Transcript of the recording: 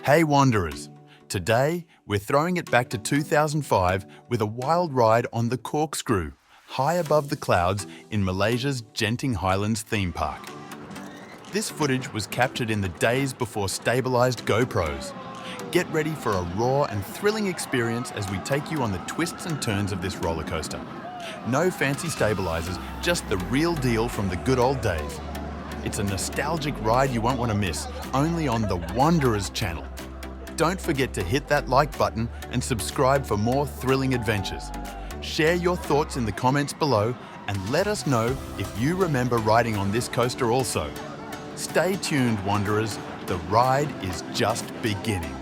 Hey Wanderers! Today, we're throwing it back to 2005 with a wild ride on the Corkscrew, high above the clouds in Malaysia's Genting Highlands Theme Park. This footage was captured in the days before stabilised GoPros. Get ready for a raw and thrilling experience as we take you on the twists and turns of this roller coaster. No fancy stabilisers, just the real deal from the good old days. It's a nostalgic ride you won't want to miss, only on the Wanderers channel. Don't forget to hit that like button and subscribe for more thrilling adventures. Share your thoughts in the comments below and let us know if you remember riding on this coaster also. Stay tuned, Wanderers, the ride is just beginning.